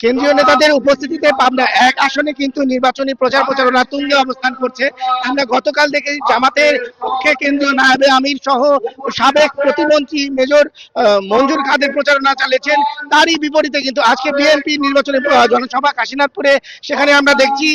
কেন্দ্রীয় নেতাদের উপস্থিতিতে পাবনা এক আসনে কিন্তু নির্বাচনী প্রচারণা তুঙ্গে অবস্থান করছে। আমরা গতকাল থেকে জামাতের পক্ষে কেন্দ্রীয় নায়েবে আমির সহ সাবেক প্রতিমন্ত্রী মেজর মঞ্জুর কাদের প্রচারণা চালিয়েছেন। তারই বিপরীতে কিন্তু আজকে বিএনপি নির্বাচনী জনসভা কাশীনাথপুরে, সেখানে আমরা দেখছি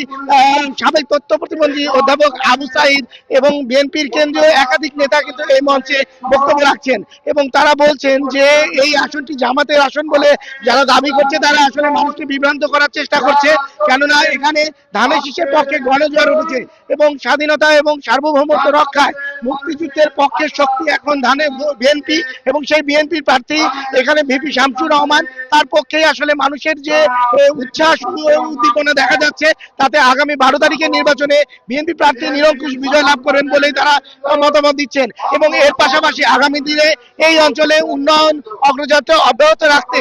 সাবেক তথ্য প্রতিমন্ত্রী অধ্যাপক আবু সাইদ এবং বিএনপির কেন্দ্রীয় একাধিক নেতা কিন্তু এই মঞ্চে বক্তব্য রাখছেন এবং তারা বলছেন যে এই আসনটি জামাতের আসন বলে যারা দাবি করছে তারা আসলে মানুষকে বিভ্রান্ত করার চেষ্টা করছে। কেননা এখানে ধানের শীষের পক্ষে গণজোয়ার উঠেছে এবং স্বাধীনতা এবং সার্বভৌমত্ব রক্ষায় মুক্তিযুদ্ধের পক্ষের শক্তি এখন বিএনপি এবং সেই বিএনপির প্রার্থী এখানে ভিপি শামসুর রহমান, তার পক্ষেই আসলে মানুষের যে উচ্ছ্বাস উদ্দীপনা দেখা যাচ্ছে, তাতে আগামী 12 তারিখে নির্বাচনে বিএনপি প্রার্থী নিরঙ্কুশ বিজয় লাভ করেন বলেই তারা মতামত দিচ্ছেন। এবং এর পাশাপাশি আগামী দিনে এই অঞ্চলে উন্নয়ন অগ্রযাত্রা অব্যাহত রাখতে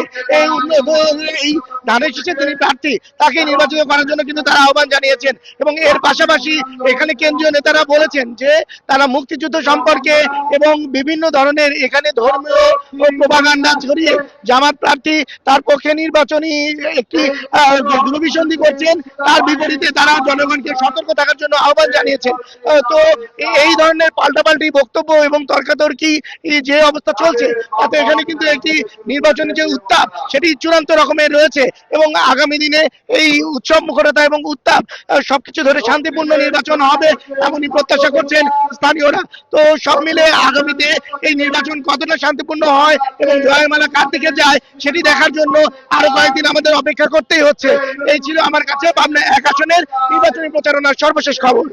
এই ধানের শীষের যিনি প্রার্থী তাকে নির্বাচিত করার জন্য কিন্তু তারা আহ্বান জানিয়েছেন। এবং এর পাশাপাশি এখানে কেন্দ্রীয় নেতারা বলেছেন যে তারা মুক্তিযুদ্ধ সম্পর্কে এবং বিভিন্ন ধরনের এখানে ধর্মীয় প্রোপাগান্ডা ছড়িয়ে জামাত প্রার্থী তার পক্ষে নির্বাচনী একটি দুর্বিসন্ধি করছেন, তার বিপরীতে তারা জনগণকে সতর্ক থাকার জন্য আহ্বান জানিয়েছেন। তো এই ধরনের পাল্টাপাল্টি বক্তব্য এবং তর্কাতর্কি যে অবস্থা চলছে, তাতে এখানে কিন্তু একটি নির্বাচনী যে উত্তাপ সেটি চূড়ান্ত রকমের রয়েছে এবং আগামী দিনে এই উৎসব মুখরতা এবং উত্তাপ সবকিছু ধরে শান্তিপূর্ণ নির্বাচন হবে এমনই প্রত্যাশা করছেন স্থানীয়রা। তো সব মিলে আগামীতে এই নির্বাচন কতটা শান্তিপূর্ণ হয় এবং জয়মালা কার দিকে যায় সেটি দেখার জন্য আরো কয়েকদিন আমাদের অপেক্ষা করতেই হচ্ছে। এই ছিল আমার কাছে পাবনা এক আসনের নির্বাচনী প্রচারণার সর্বশেষ খবর।